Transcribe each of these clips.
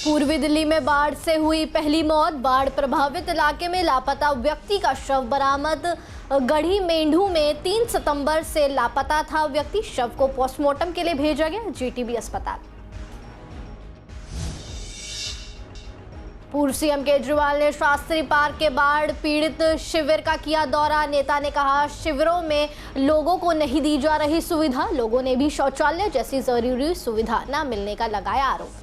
पूर्वी दिल्ली में बाढ़ से हुई पहली मौत। बाढ़ प्रभावित इलाके में लापता व्यक्ति का शव बरामद। गढ़ी मेंढू में 3 सितंबर से लापता था व्यक्ति। शव को पोस्टमार्टम के लिए भेजा गया जीटीबी अस्पताल। पूर्व सीएम केजरीवाल ने शास्त्री पार्क के बाढ़ पीड़ित शिविर का किया दौरा। नेता ने कहा, शिविरों में लोगों को नहीं दी जा रही सुविधा। लोगों ने भी शौचालय जैसी जरूरी सुविधा न मिलने का लगाया आरोप।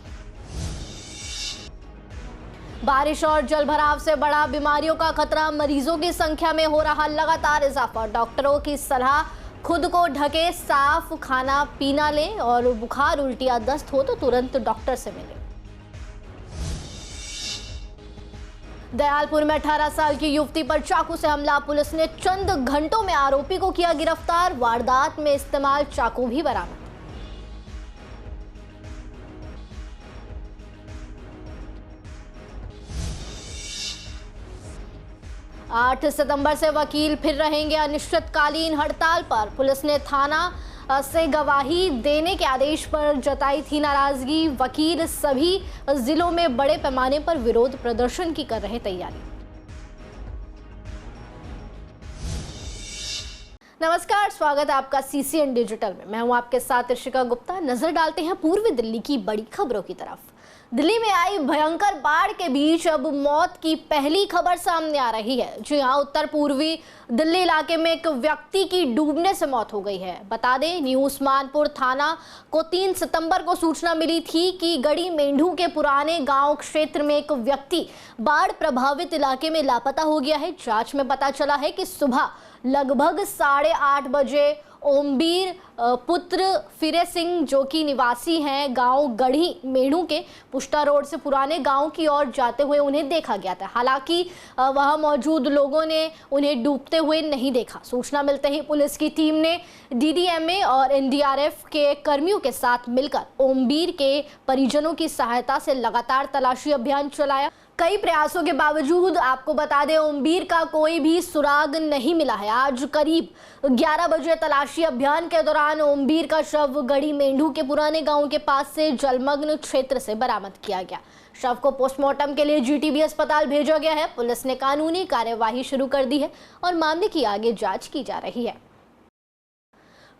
बारिश और जलभराव से बढ़ा बीमारियों का खतरा। मरीजों की संख्या में हो रहा लगातार इजाफा। डॉक्टरों की सलाह, खुद को ढके, साफ खाना पीना लें और बुखार, उल्टी या दस्त हो तो तुरंत डॉक्टर से मिलें। दयालपुर में 18 साल की युवती पर चाकू से हमला। पुलिस ने चंद घंटों में आरोपी को किया गिरफ्तार। वारदात में इस्तेमाल चाकू भी बरामद। 8 सितंबर से वकील फिर रहेंगे अनिश्चितकालीन हड़ताल पर। पुलिस ने थाना से गवाही देने के आदेश पर जताई थी नाराजगी। वकील सभी जिलों में बड़े पैमाने पर विरोध प्रदर्शन की कर रहे तैयारी। नमस्कार, स्वागत है आपका सीसीएन डिजिटल में। मैं हूं आपके साथ ऋषिका गुप्ता। नजर डालते हैं पूर्वी दिल्ली की बड़ी खबरों की तरफ। दिल्ली में आई भयंकर बाढ़ के बीच अब मौत की पहली खबर सामने आ रही है। जी हां, उत्तर पूर्वी दिल्ली इलाके में एक व्यक्ति की डूबने से मौत हो गई है। बता दें, न्यू उस्मानपुर थाना को 3 सितंबर को सूचना मिली थी कि गढ़ी मेंढू के पुराने गांव क्षेत्र में एक व्यक्ति बाढ़ प्रभावित इलाके में लापता हो गया है। जांच में पता चला है कि सुबह लगभग 8:30 बजे ओमबीर पुत्र फिरे सिंह, जो कि निवासी हैं गांव गढ़ी मेंढू के, पुष्टा रोड से पुराने गांव की ओर जाते हुए उन्हें देखा गया था। हालांकि वहां मौजूद लोगों ने उन्हें डूबते हुए नहीं देखा। सूचना मिलते ही पुलिस की टीम ने डीडीएमए और एनडीआरएफ के कर्मियों के साथ मिलकर ओमबीर के परिजनों की सहायता से लगातार तलाशी अभियान चलाया। कई प्रयासों के बावजूद आपको बता दें, ओमबीर का कोई भी सुराग नहीं मिला है। आज करीब 11 बजे तलाशी अभियान के दौरान ओमबीर का शव गढ़ी मेंढू के पुराने गांव के पास से जलमग्न क्षेत्र से बरामद किया गया। शव को पोस्टमार्टम के लिए जीटीबी अस्पताल भेजा गया है। पुलिस ने कानूनी कार्यवाही शुरू कर दी है और मामले की आगे जांच की जा रही है।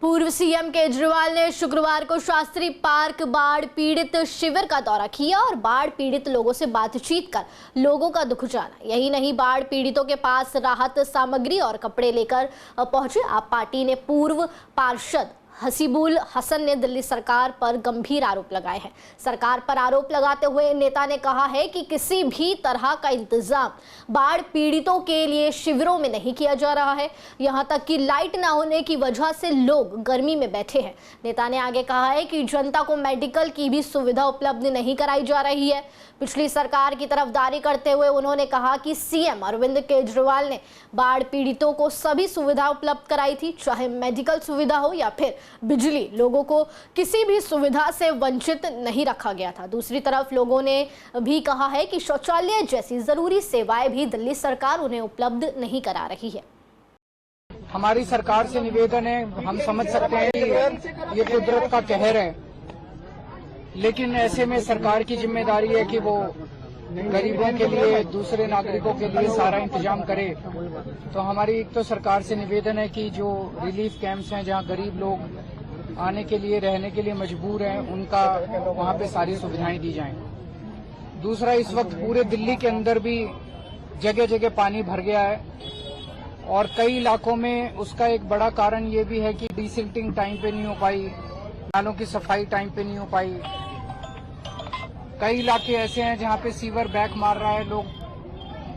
पूर्व सीएम केजरीवाल ने शुक्रवार को शास्त्री पार्क बाढ़ पीड़ित शिविर का दौरा किया और बाढ़ पीड़ित लोगों से बातचीत कर लोगों का दुख जाना। यही नहीं, बाढ़ पीड़ितों के पास राहत सामग्री और कपड़े लेकर पहुंचे। आप पार्टी ने पूर्व पार्षद हसीबुल हसन ने दिल्ली सरकार पर गंभीर आरोप लगाए हैं। सरकार पर आरोप लगाते हुए नेता ने कहा है कि किसी भी तरह का इंतजाम बाढ़ पीड़ितों के लिए शिविरों में नहीं किया जा रहा है। यहां तक कि लाइट ना होने की वजह से लोग गर्मी में बैठे हैं। नेता ने आगे कहा है कि जनता को मेडिकल की भी सुविधा उपलब्ध नहीं कराई जा रही है। पिछली सरकार की तरफदारी करते हुए उन्होंने कहा कि सीएम अरविंद केजरीवाल ने बाढ़ पीड़ितों को सभी सुविधा उपलब्ध कराई थी, चाहे मेडिकल सुविधा हो या फिर बिजली। लोगों को किसी भी सुविधा से वंचित नहीं रखा गया था। दूसरी तरफ लोगों ने भी कहा है कि शौचालय जैसी जरूरी सेवाएं भी दिल्ली सरकार उन्हें उपलब्ध नहीं करा रही है। हमारी सरकार से निवेदन है, हम समझ सकते हैं कि ये कुदरत का कहर है, लेकिन ऐसे में सरकार की जिम्मेदारी है कि वो गरीबों के लिए, दूसरे नागरिकों के लिए सारा इंतजाम करे। तो हमारी एक तो सरकार से निवेदन है कि जो रिलीफ कैंप्स हैं, जहां गरीब लोग आने के लिए, रहने के लिए मजबूर हैं, उनका वहां पे सारी सुविधाएं दी जाएं। दूसरा, इस वक्त पूरे दिल्ली के अंदर भी जगह जगह पानी भर गया है और कई इलाकों में उसका एक बड़ा कारण ये भी है कि डिसिल्टिंग टाइम पे नहीं हो पाई, नालों की सफाई टाइम पे नहीं हो पाई। कई इलाके ऐसे हैं जहां पे सीवर बैक मार रहा है, लोग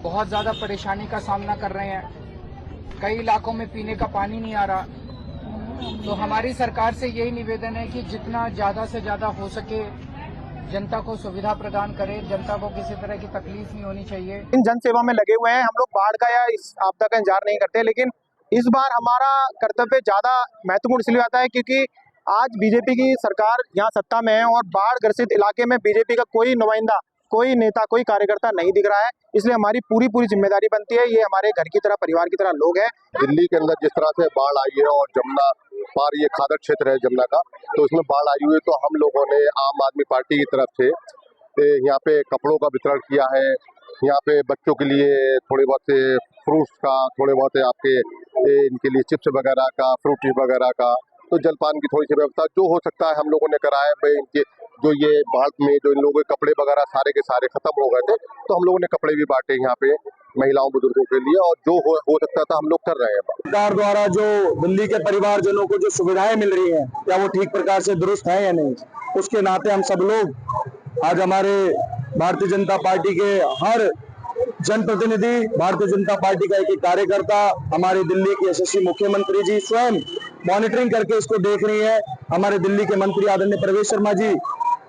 बहुत ज्यादा परेशानी का सामना कर रहे हैं। कई इलाकों में पीने का पानी नहीं आ रहा। तो हमारी सरकार से यही निवेदन है कि जितना ज्यादा से ज्यादा हो सके जनता को सुविधा प्रदान करे, जनता को किसी तरह की तकलीफ नहीं होनी चाहिए। इन जन सेवा में लगे हुए हैं। हम लोग बाढ़ का या इस आपदा का इंतजार नहीं करते, लेकिन इस बार हमारा कर्तव्य ज्यादा महत्वपूर्ण इसलिए आता है क्योंकि आज बीजेपी की सरकार यहाँ सत्ता में है और बाढ़ ग्रसित इलाके में बीजेपी का कोई नुमाइंदा, कोई नेता, कोई कार्यकर्ता नहीं दिख रहा है। इसलिए हमारी पूरी जिम्मेदारी बनती है। ये हमारे घर की तरह, परिवार की तरह लोग हैं। दिल्ली के अंदर जिस तरह से बाढ़ आई है और जमुना पार, ये खादर क्षेत्र है जमुना का, तो उसमें बाढ़ आई हुई है, तो हम लोगों ने आम आदमी पार्टी की तरफ से यहाँ पे कपड़ों का वितरण किया है। यहाँ पे बच्चों के लिए थोड़े बहुत से फ्रूट्स का, थोड़े बहुत आपके इनके लिए चिप्स वगैरह का, फ्रूटी वगैरह का, तो जलपान की थोड़ी सी व्यवस्था जो हो सकता है हम लोगों ने कराया है। भाई इनके जो ये बाढ़ में जो इन लोगों के कपड़े वगैरह सारे के सारे खत्म हो गए थे, तो हम लोगों ने कपड़े भी बांटे यहाँ पे महिलाओं बुजुर्गों के लिए, और जो हो सकता था हम लोग कर रहे हैं। सरकार द्वारा जो दिल्ली के परिवारजनों को जो सुविधाएं मिल रही हैं, क्या वो ठीक प्रकार से दुरुस्त है या नहीं, उसके नाते हम सब लोग आज हमारे भारतीय जनता पार्टी के हर जनप्रतिनिधि, भारतीय जनता पार्टी का एक कार्यकर्ता, हमारे दिल्ली के यशस्वी मुख्यमंत्री जी स्वयं मॉनिटरिंग करके इसको देख रही है। हमारे दिल्ली के मंत्री आदरणीय प्रवेश शर्मा जी,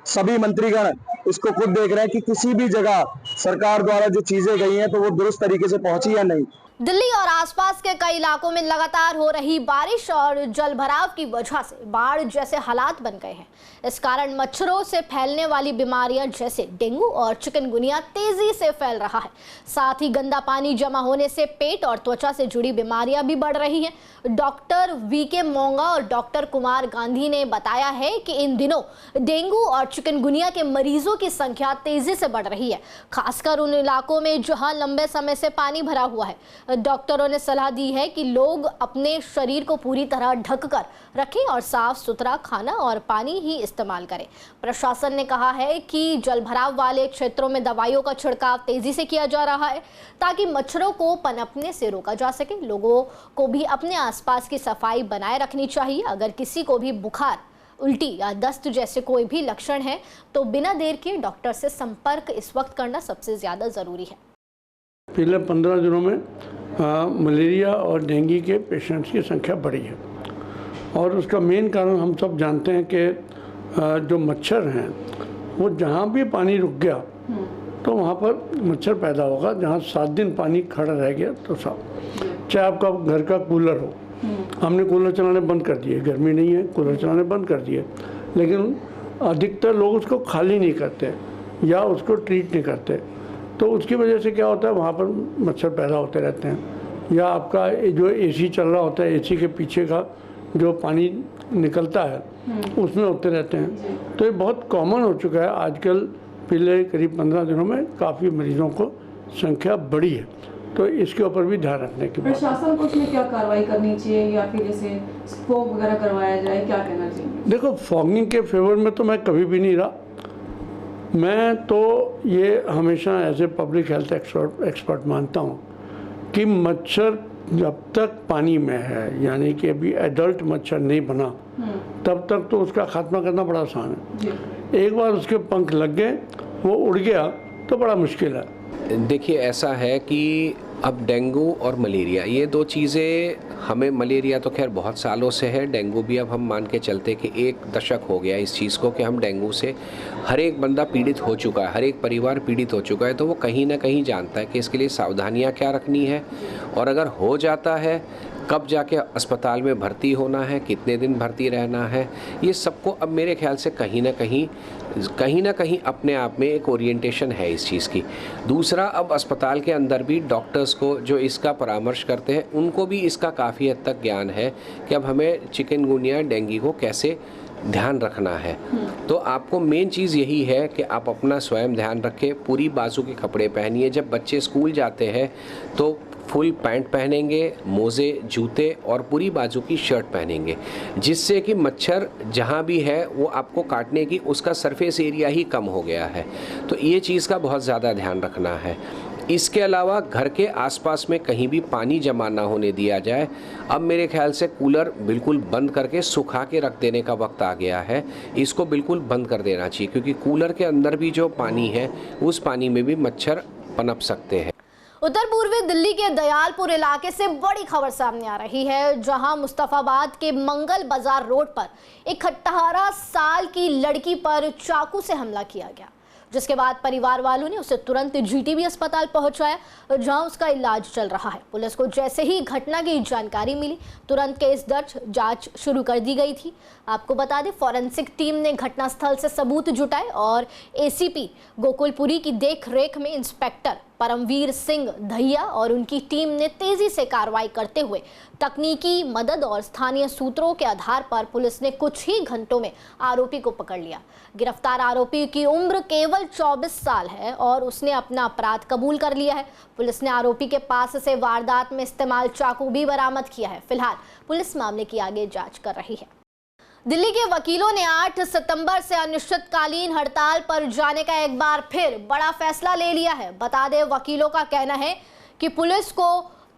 सभी मंत्रीगण इसको खुद देख रहे हैं कि किसी भी जगह सरकार द्वारा जो चीजें गई हैं तो वो दुरुस्त तरीके से पहुंची या नहीं। दिल्ली और आसपास के कई इलाकों में लगातार हो रही बारिश और जलभराव की वजह से बाढ़ जैसे हालात बन गए हैं। इस कारण मच्छरों से फैलने वाली बीमारियां जैसे डेंगू और चिकनगुनिया तेजी से फैल रहा है। साथ ही गंदा पानी जमा होने से पेट और त्वचा से जुड़ी बीमारियां भी बढ़ रही हैं। डॉक्टर वीके मोंगा और डॉक्टर कुमार गांधी ने बताया है कि इन दिनों डेंगू और चिकनगुनिया के मरीजों की संख्या तेजी से बढ़ रही है, खासकर उन इलाकों में जहां लंबे समय से पानी भरा हुआ है। डॉक्टरों ने सलाह दी है कि लोग अपने शरीर को पूरी तरह ढककर रखें और साफ सुथरा खाना और पानी ही इस्तेमाल करें। प्रशासन ने कहा है कि जलभराव वाले क्षेत्रों में दवाइयों का छिड़काव तेजी से किया जा रहा है ताकि मच्छरों को पनपने से रोका जा सके। लोगों को भी अपने आसपास की सफाई बनाए रखनी चाहिए। अगर किसी को भी बुखार, उल्टी या दस्त जैसे कोई भी लक्षण है तो बिना देर किए डॉक्टर से संपर्क इस वक्त करना सबसे ज़्यादा ज़रूरी है। पिछले 15 दिनों में मलेरिया और डेंगू के पेशेंट्स की संख्या बढ़ी है, और उसका मेन कारण हम सब जानते हैं कि जो मच्छर हैं वो जहाँ भी पानी रुक गया तो वहाँ पर मच्छर पैदा होगा। जहाँ 7 दिन पानी खड़ा रह गया तो साफ, चाहे आपका घर का कूलर हो, हमने कूलर चलाने बंद कर दिए, गर्मी नहीं है कूलर चलाने बंद कर दिए, लेकिन अधिकतर लोग उसको खाली नहीं करते या उसको ट्रीट नहीं करते, तो उसकी वजह से क्या होता है वहाँ पर मच्छर पैदा होते रहते हैं। या आपका जो एसी चल रहा होता है, एसी के पीछे का जो पानी निकलता है उसमें होते रहते हैं। तो ये बहुत कॉमन हो चुका है आजकल। पिछले करीब 15 दिनों में काफ़ी मरीजों को संख्या बढ़ी है, तो इसके ऊपर भी ध्यान रखने की बात। प्रशासन को इसमें क्या कार्रवाई करनी चाहिए या फिर जैसे फॉग वगैरह करवाया जाए, क्या कहना चाहिए? देखो, फॉगिंग के फेवर में तो मैं कभी भी नहीं रहा। मैं तो ये हमेशा as a public health expert मानता हूँ कि मच्छर जब तक पानी में है, यानी कि अभी एडल्ट मच्छर नहीं बना, तब तक तो उसका खात्मा करना बड़ा आसान है। एक बार उसके पंख लग गए, वो उड़ गया तो बड़ा मुश्किल है। देखिए, ऐसा है कि अब डेंगू और मलेरिया, ये दो चीज़ें हमें, मलेरिया तो खैर बहुत सालों से है, डेंगू भी अब हम मान के चलते कि 1 दशक हो गया इस चीज़ को कि हम डेंगू से हर एक बंदा पीड़ित हो चुका है, हर एक परिवार पीड़ित हो चुका है। तो वो कहीं ना कहीं जानता है कि इसके लिए सावधानियां क्या रखनी है, और अगर हो जाता है कब जाके अस्पताल में भर्ती होना है, कितने दिन भर्ती रहना है, ये सबको अब मेरे ख्याल से कहीं ना कहीं अपने आप में एक ओरिएंटेशन है इस चीज़ की। दूसरा, अब अस्पताल के अंदर भी डॉक्टर्स को जो इसका परामर्श करते हैं उनको भी इसका काफ़ी हद तक ज्ञान है कि अब हमें चिकनगुनिया, डेंगू को कैसे ध्यान रखना है। तो आपको मेन चीज़ यही है कि आप अपना स्वयं ध्यान रखें, पूरी बाजू के कपड़े पहनिए। जब बच्चे स्कूल जाते हैं तो फुल पैंट पहनेंगे, मोज़े, जूते और पूरी बाजू की शर्ट पहनेंगे, जिससे कि मच्छर जहाँ भी है वो आपको काटने की उसका सरफेस एरिया ही कम हो गया है। तो ये चीज़ का बहुत ज़्यादा ध्यान रखना है। इसके अलावा घर के आसपास में कहीं भी पानी जमा ना होने दिया जाए। अब मेरे ख्याल से कूलर बिल्कुल बंद करके सुखा के रख देने का वक्त आ गया है। इसको बिल्कुल बंद कर देना चाहिए, क्योंकि कूलर के अंदर भी जो पानी है उस पानी में भी मच्छर पनप सकते हैं। उत्तर पूर्वी दिल्ली के दयालपुर इलाके से बड़ी खबर सामने आ रही है, जहां मुस्तफाबाद के मंगल बाजार रोड पर एक 18 साल की लड़की पर चाकू से हमला किया गया, जिसके बाद परिवार वालों ने उसे तुरंत जीटीबी अस्पताल पहुंचाया, जहां उसका इलाज चल रहा है। पुलिस को जैसे ही घटना की जानकारी मिली, तुरंत केस दर्ज, जांच शुरू कर दी गई थी। आपको बता दें, फॉरेंसिक टीम ने घटनास्थल से सबूत जुटाए और एसीपी गोकुलपुरी की देखरेख में इंस्पेक्टर परमवीर सिंह दहिया और उनकी टीम ने तेजी से कार्रवाई करते हुए तकनीकी मदद और स्थानीय सूत्रों के आधार पर पुलिस ने कुछ ही घंटों में आरोपी को पकड़ लिया। गिरफ्तार आरोपी की उम्र केवल 24 साल है और उसने अपना अपराध कबूल कर लिया है। पुलिस ने आरोपी के पास से वारदात में इस्तेमाल चाकू भी बरामद किया है। फिलहाल पुलिस मामले की आगे जांच कर रही है। दिल्ली के वकीलों ने 8 सितंबर से अनिश्चितकालीन हड़ताल पर जाने का एक बार फिर बड़ा फैसला ले लिया है। बता दें, वकीलों का कहना है कि पुलिस को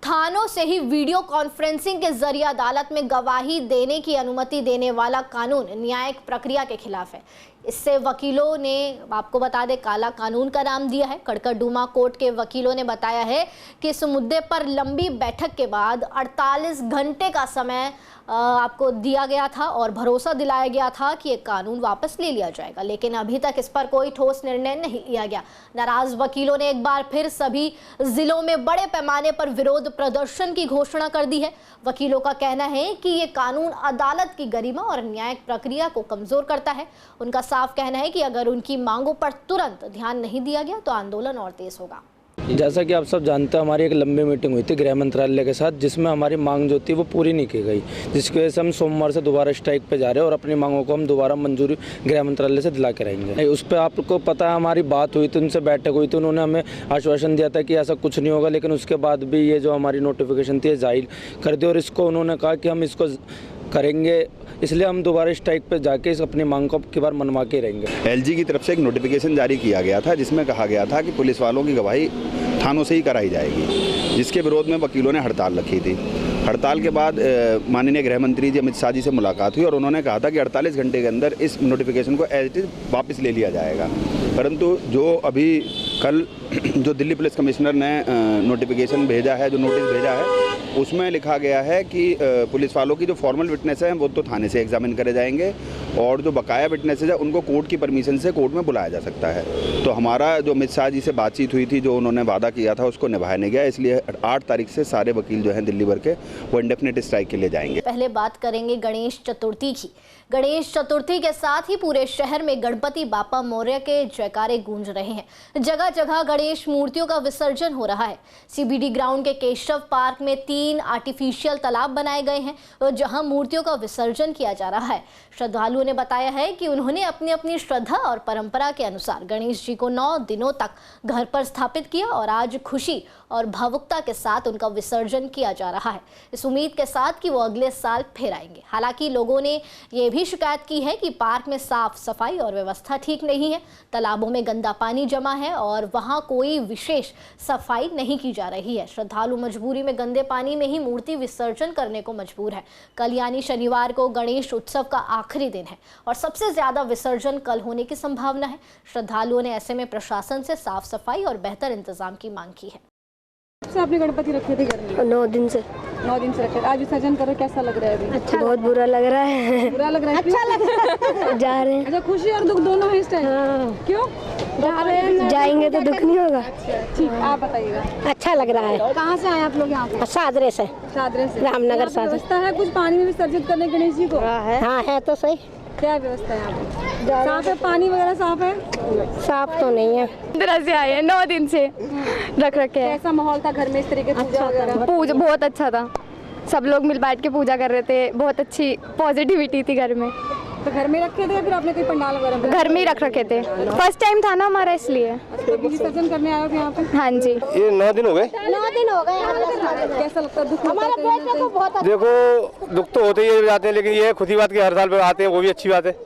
थानों से ही वीडियो कॉन्फ्रेंसिंग के जरिए अदालत में गवाही देने की अनुमति देने वाला कानून न्यायिक प्रक्रिया के खिलाफ है। इससे वकीलों ने, आपको बता दें, काला कानून का नाम दिया है। कड़कड़डूमा कोर्ट के वकीलों ने बताया है कि इस मुद्दे पर लंबी बैठक के बाद 48 घंटे का समय आपको दिया गया था और भरोसा दिलाया गया था कि ये कानून वापस ले लिया जाएगा, लेकिन अभी तक इस पर कोई ठोस निर्णय नहीं लिया गया। नाराज वकीलों ने एक बार फिर सभी जिलों में बड़े पैमाने पर विरोध प्रदर्शन की घोषणा कर दी है। वकीलों का कहना है कि ये कानून अदालत की गरिमा और न्यायिक प्रक्रिया को कमजोर करता है। उनका साफ कहना है कि अगर उनकी मांगों पर तुरंत ध्यान नहीं दिया गया तो आंदोलन और तेज होगा। जैसा कि आप सब जानते हैं, हमारी एक लंबी मीटिंग हुई थी गृह मंत्रालय के साथ, जिसमें हमारी मांग जो थी वो पूरी नहीं की गई, जिसकी वजह से हम सोमवार से दोबारा स्ट्राइक पे जा रहे हैं और अपनी मांगों को हम दोबारा मंजूरी गृह मंत्रालय से दिला के रहेंगे। उस पर आपको पता है, हमारी बात हुई थी, उनसे बैठक हुई थी, उन्होंने हमें आश्वासन दिया था कि ऐसा कुछ नहीं होगा, लेकिन उसके बाद भी ये जो हमारी नोटिफिकेशन थी जाहिर कर दी और इसको उन्होंने कहा कि हम इसको करेंगे, इसलिए हम दोबारा स्ट्राइक पर जाके इस अपनी मांग को की बार मनवा के रहेंगे। एलजी की तरफ से एक नोटिफिकेशन जारी किया गया था, जिसमें कहा गया था कि पुलिस वालों की गवाही थानों से ही कराई जाएगी, जिसके विरोध में वकीलों ने हड़ताल रखी थी। हड़ताल के बाद माननीय गृह मंत्री जी अमित शाह जी से मुलाकात हुई और उन्होंने कहा था कि 48 घंटे के अंदर इस नोटिफिकेशन को एज इट इज वापस ले लिया जाएगा। परंतु जो अभी कल जो दिल्ली पुलिस कमिश्नर ने नोटिफिकेशन भेजा है, जो नोटिस भेजा है, उसमें लिखा गया है कि पुलिस वालों की जो फॉर्मल विटनेस हैं वो तो थाने से एग्जामिन करे जाएंगे और जो बकाया विटनेसेज है उनको कोर्ट की परमिशन से कोर्ट में बुलाया जा सकता है। तो हमारा जो अमित शाह जी से बातचीत हुई थी, जो उन्होंने वादा किया था, उसको निभाया नहीं गया, इसलिए 8 तारीख से सारे वकील जो हैं दिल्ली भर के वो इंडेफिनिट स्ट्राइक के लिए जाएंगे। पहले बात करेंगे गणेश चतुर्थी की। गणेश चतुर्थी के साथ ही पूरे शहर में गणपति बापा मौर्य के जयकारे गूंज रहे हैं। जगह जगह गणेश मूर्तियों का विसर्जन हो रहा है। सीबीडी ग्राउंड के केशव पार्क में 3 आर्टिफिशियल तालाब बनाए गए हैं जहां मूर्तियों का विसर्जन किया जा रहा है। श्रद्धालुओं ने बताया है कि उन्होंने अपनी अपनी श्रद्धा और परंपरा के अनुसार गणेश जी को 9 दिनों तक घर पर स्थापित किया और आज खुशी और भावुकता के साथ उनका विसर्जन किया जा रहा है, इस उम्मीद के साथ कि वो अगले साल फिर आएंगे। हालांकि लोगों ने ये भी शिकायत की है कि पार्क में साफ सफाई और व्यवस्था ठीक नहीं है, तालाबों में गंदा पानी जमा है और वहां कोई विशेष सफाई नहीं की जा रही है। श्रद्धालु मजबूरी में गंदे पानी में ही मूर्ति विसर्जन करने को मजबूर है। कल यानी शनिवार को गणेश उत्सव का आखिरी दिन है और सबसे ज्यादा विसर्जन कल होने की संभावना है। श्रद्धालुओं ने ऐसे में प्रशासन से साफ सफाई और बेहतर इंतजाम की मांग की है। से आपने गणपति रखे थे घर में? 9 दिन से। 9 दिन से रखे। आज विसर्जन कर रहे, कैसा लग रहा है अभी? अच्छा, बहुत बुरा लग रहा है। बुरा लग रहा है? अच्छा लग रहा है। जा रहे हैं। अच्छा, खुशी और दुख दोनों है इस टाइम? हाँ। क्यों जा रहे हैं? जाएंगे तो दुख नहीं होगा। ठीक, आप बताइएगा। अच्छा लग रहा है। कहाँ से आए आप लोग यहाँ पे? सादरे से। सादरे से। रामनगर सादरे। व्यवस्था है कुछ पानी में विसर्जित करने गणेश जी को? हाँ है तो सही। क्या व्यवस्था है यहाँ पे? साफ है, पानी वगैरह साफ है? साफ तो नहीं है। 15 से आए हैं, 9 दिन से रख रखे हैं। कैसा माहौल था घर में इस तरीके से पूजा वगैरह? पूजा बहुत अच्छा था, सब लोग मिल बैठ के पूजा कर रहे थे, बहुत अच्छी पॉजिटिविटी थी घर में। तो घर में रखे थे या फिर आपने कोई पंडाल वगैरह? घर में ही रख रखे थे, फर्स्ट टाइम था ना हमारा, इसलिए। तो विसर्जन करने आए हो यहाँ पे? हाँ जी। ये 9 दिन हो गए। 9 दिन हो गए। कैसा लगता है? दुख हमारे बेटे को बहुत देखो, दुख तो होते ही जाते हैं, लेकिन ये खुशी बात की हर साल पे आते हैं, वो भी अच्छी बात है।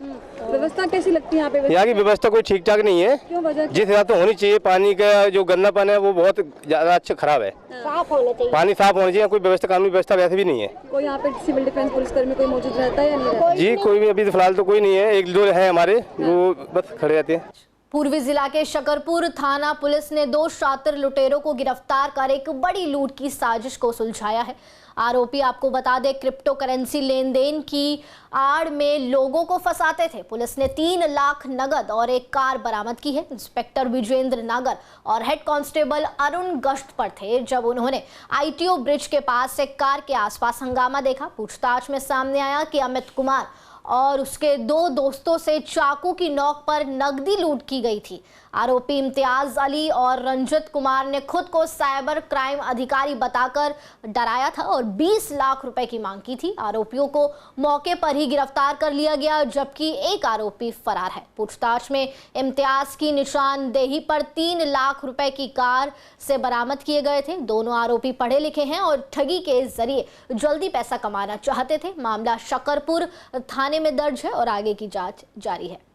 व्यवस्था कैसी लगती है यहाँ पे? यहाँ की व्यवस्था कोई ठीक ठाक नहीं है। क्यों वजह? जिस हिसाब से होनी चाहिए, पानी का जो गंदा पानी है वो बहुत ज्यादा अच्छा खराब है। साफ होने चाहिए, पानी साफ होना चाहिए। कोई व्यवस्था, कानूनी व्यवस्था वैसे भी नहीं है। कोई यहाँ पे सिविल डिफेंस पुलिसकर्मी कोई मौजूद रहता है या नहीं रहता? जी कोई भी अभी तो फिलहाल तो कोई नहीं है, 1-2 है हमारे, वो बस खड़े रहते हैं। पूर्वी जिला के शकरपुर थाना पुलिस ने 2 शातिर लुटेरों को गिरफ्तार कर एक बड़ी लूट की साजिश को सुलझाया है। आरोपी, आपको बता दें, क्रिप्टो करेंसी लेन देन की आड़ में लोगों को फंसाते थे। पुलिस ने 3 लाख नगद और एक कार बरामद की है। इंस्पेक्टर विजेंद्र नागर और हेड कांस्टेबल अरुण गश्त पर थे जब उन्होंने ITO ब्रिज के पास एक कार के आसपास हंगामा देखा। पूछताछ में सामने आया कि अमित कुमार और उसके 2 दोस्तों से चाकू की नोक पर नकदी लूट की गई थी। आरोपी इम्तियाज अली और रंजित कुमार ने खुद को साइबर क्राइम अधिकारी बताकर डराया था और 20 लाख रुपए की मांग की थी। आरोपियों को मौके पर ही गिरफ्तार कर लिया गया, जबकि एक आरोपी फरार है। पूछताछ में इम्तियाज की निशानदेही पर 3 लाख रुपए की कार से बरामद किए गए थे। दोनों आरोपी पढ़े लिखे हैं और ठगी के जरिए जल्दी पैसा कमाना चाहते थे। मामला शकरपुर थाने में दर्ज है और आगे की जांच जारी है।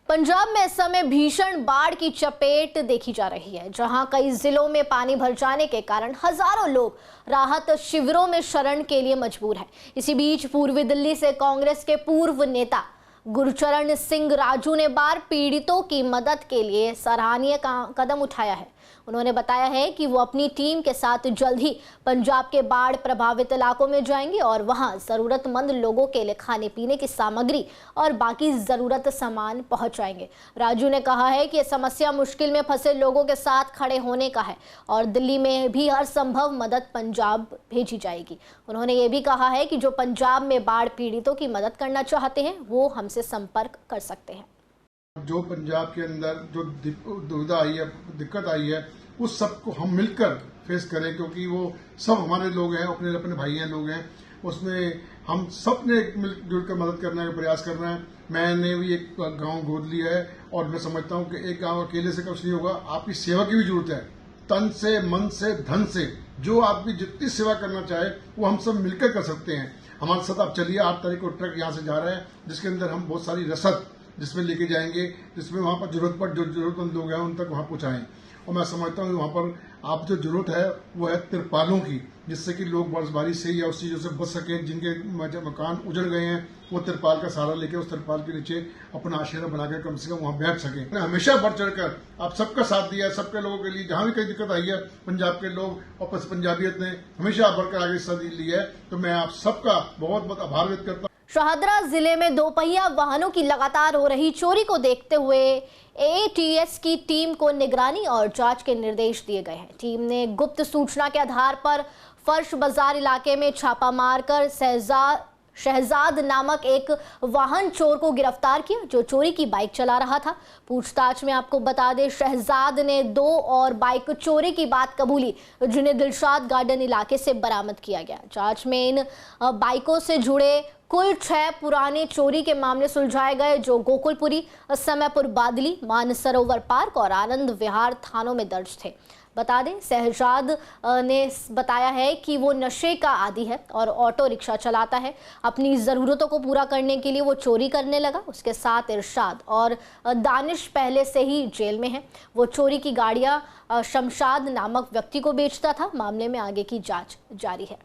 पंजाब में इस समय भीषण बाढ़ की चपेट देखी जा रही है, जहां कई जिलों में पानी भर जाने के कारण हजारों लोग राहत शिविरों में शरण के लिए मजबूर हैं। इसी बीच पूर्वी दिल्ली से कांग्रेस के पूर्व नेता गुरचरण सिंह राजू ने बाढ़ पीड़ितों की मदद के लिए सराहनीय कदम उठाया है। उन्होंने बताया है कि वो अपनी टीम के साथ जल्द ही पंजाब के बाढ़ प्रभावित इलाकों में जाएंगे और वहां जरूरतमंद लोगों के लिए खाने पीने की सामग्री और बाकी जरूरत सामान पहुंचाएंगे। राजू ने कहा है कि ये समस्या मुश्किल में फंसे लोगों के साथ खड़े होने का है और दिल्ली में भी हर संभव मदद पंजाब भेजी जाएगी। उन्होंने ये भी कहा है कि जो पंजाब में बाढ़ पीड़ितों की मदद करना चाहते हैं वो हमसे संपर्क कर सकते हैं। जो पंजाब के अंदर जो दुविधा आई है, दिक्कत आई है, उस सबको हम मिलकर फेस करें, क्योंकि वो सब हमारे लोग हैं, अपने अपने भाई हैं, लोग हैं। उसमें हम सब ने मिलजुल कर मदद करने का प्रयास करना है। मैंने भी एक गांव गोद लिया है और मैं समझता हूं कि एक गांव अकेले से कुछ नहीं होगा। आपकी सेवा की भी जरूरत है, तन से, मन से, धन से। जो आदमी जितनी सेवा करना चाहे वो हम सब मिलकर कर सकते हैं। हमारे साथ आप चलिए, 8 तारीख को ट्रक यहाँ से जा रहा है, जिसके अंदर हम बहुत सारी रसद जिसमें लेके जाएंगे, जिसमें वहां पर जरूरतमंद लोग हैं उन तक वहां पहुंचाएं। और मैं समझता हूँ वहां पर आप जो जरूरत है वो है तिरपालों की, जिससे कि लोग बर्फबारी से या उस चीजों से बच सकें। जिनके मकान उजड़ गए हैं वो तिरपाल का सहारा लेके उस तिरपाल के नीचे अपना आश्रय बनाकर कम से कम वहां बैठ सकें। मैंने हमेशा बढ़ चढ़कर आप सबका साथ दिया है, सबके लोगों के लिए। जहां भी कोई दिक्कत आई है, पंजाब के लोग और पंजाबियत ने हमेशा बढ़कर आगे हिस्सा ली है, तो मैं आप सबका बहुत बहुत आभार व्यक्त करता हूँ। शाहदरा जिले में 2 पहिया वाहनों की लगातार हो रही चोरी को देखते हुए ATS की टीम को निगरानी और जांच के निर्देश दिए गए हैं। टीम ने गुप्त सूचना के आधार पर फर्श बाजार इलाके में छापा मारकर शहजाद नामक एक वाहन चोर को गिरफ्तार किया, जो चोरी की बाइक चला रहा था। पूछताछ में आपको बता दें, शहजाद ने 2 और बाइक चोरी की बात कबूली, जिन्हें दिलशाद गार्डन इलाके से बरामद किया गया। जांच में इन बाइकों से जुड़े कुल 6 पुराने चोरी के मामले सुलझाए गए, जो गोकुलपुरी, समयपुर बादली, मानसरोवर पार्क और आनंद विहार थानों में दर्ज थे। बता दें, शहजाद ने बताया है कि वो नशे का आदी है और ऑटो रिक्शा चलाता है। अपनी ज़रूरतों को पूरा करने के लिए वो चोरी करने लगा। उसके साथ इरशाद और दानिश पहले से ही जेल में है। वो चोरी की गाड़ियां शमशाद नामक व्यक्ति को बेचता था। मामले में आगे की जांच जारी है।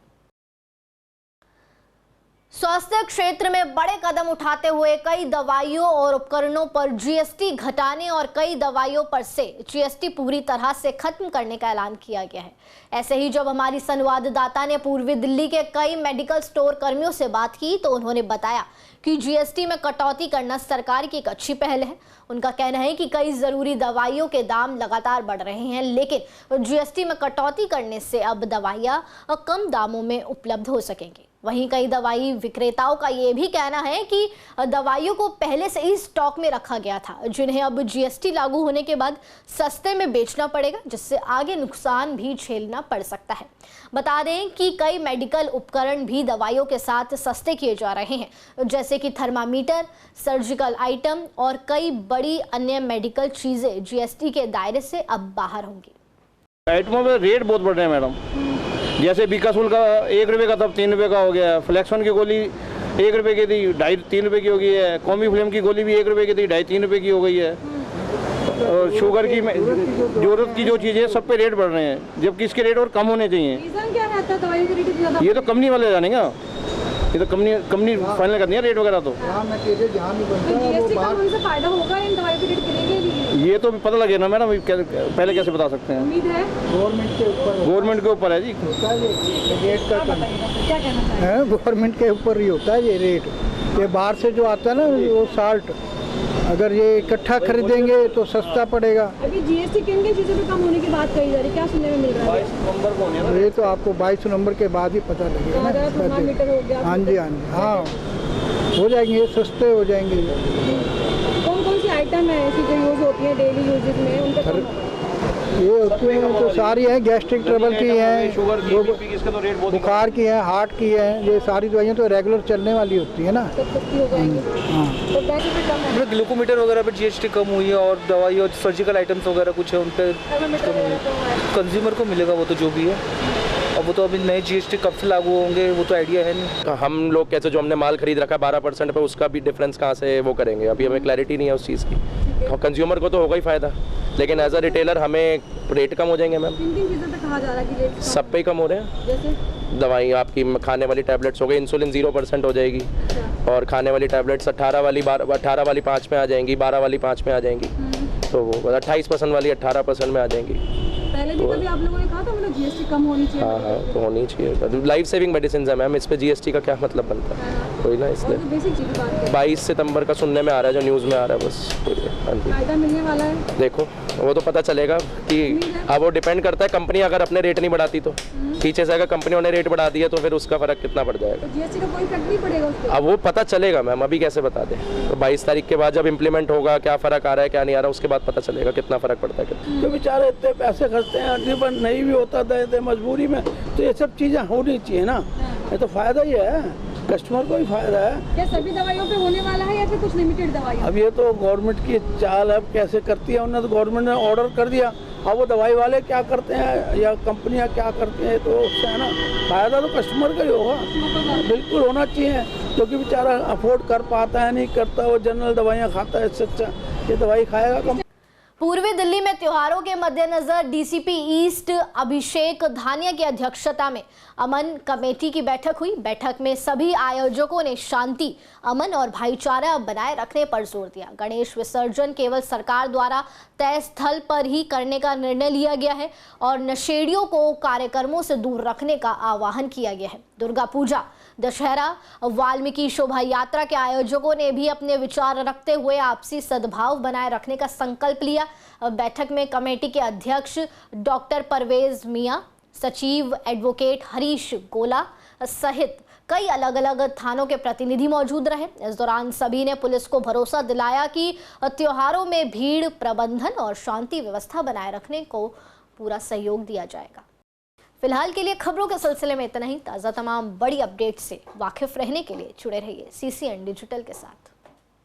स्वास्थ्य क्षेत्र में बड़े कदम उठाते हुए कई दवाइयों और उपकरणों पर GST घटाने और कई दवाइयों पर से GST पूरी तरह से खत्म करने का ऐलान किया गया है। ऐसे ही जब हमारी संवाददाता ने पूर्वी दिल्ली के कई मेडिकल स्टोर कर्मियों से बात की, तो उन्होंने बताया कि GST में कटौती करना सरकार की एक अच्छी पहल है। उनका कहना है कि कई ज़रूरी दवाइयों के दाम लगातार बढ़ रहे हैं, लेकिन GST में कटौती करने से अब दवाइयाँ कम दामों में उपलब्ध हो सकेंगी। वहीं कई दवाई विक्रेताओं का ये भी कहना है कि दवाइयों को पहले से ही स्टॉक में रखा गया था, जिन्हें अब GST लागू होने के बाद सस्ते में बेचना पड़ेगा, जिससे आगे नुकसान भी झेलना पड़ सकता है। बता दें कि कई मेडिकल उपकरण भी दवाइयों के साथ सस्ते किए जा रहे हैं, जैसे कि थर्मामीटर, सर्जिकल आइटम और कई बड़ी अन्य मेडिकल चीज़ें GST के दायरे से अब बाहर होंगी। आइटमों में रेट बहुत बढ़ रहे हैं मैडम। जैसे बीकासुल का 1 रुपये का, तब 3 रुपये का हो गया है। फ्लैक्सन की गोली 1 रुपये की थी, 2.5-3 रुपये की हो गई है। कॉमी फ्लेम की गोली भी 1 रुपये की थी, 2.5-3 रुपये की हो गई है। और शुगर की जरूरत की जो चीज़ें सब पे रेट बढ़ रहे हैं, जबकि इसके रेट और कम होने चाहिए। क्या रहता है दवाइयों के रेट ज़्यादा? ये तो कंपनी वाले जानेगा, ये तो कंपनी फाइनल करनी है रेट वगैरह। तो GST का उनसे फायदा होगा, इन दवाइयों के रेट गिरेंगे नहीं? ये तो पता लगे ना मैडम, पहले कैसे बता सकते हैं? उम्मीद है गवर्नमेंट के ऊपर है जी। रेट का क्या कहना चाहिए? गवर्नमेंट के ऊपर ही होता है ये रेट। ये बाहर से जो आता है ना वो साल्ट, अगर ये इकट्ठा खरीदेंगे तो सस्ता पड़ेगा। अभी GST किन किन चीज़ों पे कम होने की बात कही जा रही है, क्या सुनने में मिल रहा है? 22 नवंबर को होने ये तो आपको 22 नवंबर के बाद ही पता लगेगा ना। थर्मामीटर हो गया। हाँ जी, हाँ जी, हाँ। हो जाएंगे, सस्ते हो जाएंगे। कौन कौन सी आइटम है ऐसी जो यूज़ होती है डेली यूजेज में, उनका ये होती हैं तो सारी हैं, गैस्ट्रिक ट्रबल की हैं, बुखार की हैं, हार्ट की हैं, ये सारी दवाइयाँ तो रेगुलर चलने वाली होती है ना। सस्ती हो जाएंगी। हाँ, तो ग्लूकोमीटर वगैरह पे जीएसटी कम हुई है और दवाई और सर्जिकल आइटम्स वगैरह कुछ है उन पर कम हुई है। कंज्यूमर को मिलेगा वो तो जो भी है, और वो तो अभी नए जीएसटी कब से लागू होंगे वो तो आइडिया है नहीं। हम लोग कैसे जो हमने माल खरीद रखा है 12% पे, उसका भी डिफरेंस कहाँ से वो करेंगे, अभी हमें क्लैरिटी नहीं है उस चीज़ की। कंज्यूमर को तो होगा ही फ़ायदा, लेकिन एज अ रिटेलर हमें रेट कम हो जाएंगे मैम। किन चीज़ों पे कहा जा रहा है कि रेट सब पे ही कम हो रहे हैं। जैसे दवाई आपकी खाने वाली टैबलेट्स हो गई, इंसुलिन 0% हो जाएगी, और खाने वाली टैबलेट्स 18 वाली 5 में आ जाएंगी, 12 वाली 5 में आ जाएंगी, तो वो 28% वाली 18% में आ जाएंगी। पहले भी कभी आप लोगों ने कहा था मतलब जीएसटी कम होनी चाहिए। हाँ, तो होनी चाहिए। लाइफ सेविंग मेडिसिन है मैम, इस पे जीएसटी का क्या मतलब बनता है, कोई ना, इसलिए बेसिक चीज़ बात है। 22 सितंबर का सुनने में आ रहा है, जो न्यूज़ में आ रहा है बस। फायदा मिलने वाला है, देखो वो तो पता चलेगा कि अब वो डिपेंड करता है, कंपनी अगर अपने रेट नहीं बढ़ाती तो, पीछे से अगर कंपनियों ने रेट बढ़ा दिया तो फिर उसका फ़र्क कितना पड़ जाएगा। जीएसटी का कोई इफेक्ट नहीं पड़ेगा उस पर। अब वो पता चलेगा मैम, अभी कैसे बता दें। तो 22 तारीख के बाद जब इम्प्लीमेंट होगा, क्या फ़र्क आ रहा है क्या नहीं आ रहा, उसके बाद पता चलेगा कितना फ़र्क पड़ता है कितना। जो बेचारे इतने पैसे खर्चते हैं, पर नहीं भी होता दे मजबूरी में, तो ये सब चीज़ें होनी चाहिए ना, ये तो फ़ायदा ही है, कस्टमर को ही फ़ायदा है। क्या सभी दवाइयों पे होने वाला है या फिर कुछ लिमिटेड दवाइयाँ? अब ये तो गवर्नमेंट की चाल है, कैसे करती है उन्होंने, तो गवर्नमेंट ने ऑर्डर कर दिया, अब वो दवाई वाले क्या करते हैं या कंपनियां क्या करती हैं, तो उससे है ना फ़ायदा तो कस्टमर का ही होगा, बिल्कुल होना चाहिए, क्योंकि बेचारा अफोर्ड कर पाता है, नहीं करता, वो जनरल दवाइयाँ खाता है, इससे अच्छा ये दवाई खाएगा कम। पूर्वी दिल्ली में त्योहारों के मद्देनजर डीसीपी ईस्ट अभिषेक धानिया की अध्यक्षता में अमन कमेटी की बैठक हुई। बैठक में सभी आयोजकों ने शांति, अमन और भाईचारा बनाए रखने पर जोर दिया। गणेश विसर्जन केवल सरकार द्वारा तय स्थल पर ही करने का निर्णय लिया गया है और नशेड़ियों को कार्यक्रमों से दूर रखने का आह्वान किया गया है। दुर्गा पूजा, दशहरा, वाल्मीकि शोभा यात्रा के आयोजकों ने भी अपने विचार रखते हुए आपसी सद्भाव बनाए रखने का संकल्प लिया। बैठक में कमेटी के अध्यक्ष डॉक्टर परवेज मियां, सचिव एडवोकेट हरीश गोला सहित कई अलग अलग थानों के प्रतिनिधि मौजूद रहे। इस दौरान सभी ने पुलिस को भरोसा दिलाया कि त्योहारों में भीड़ प्रबंधन और शांति व्यवस्था बनाए रखने को पूरा सहयोग दिया जाएगा। फिलहाल के लिए खबरों के सिलसिले में इतना ही। ताज़ा तमाम बड़ी अपडेट से वाकिफ रहने के लिए जुड़े रहिए CCN डिजिटल के साथ।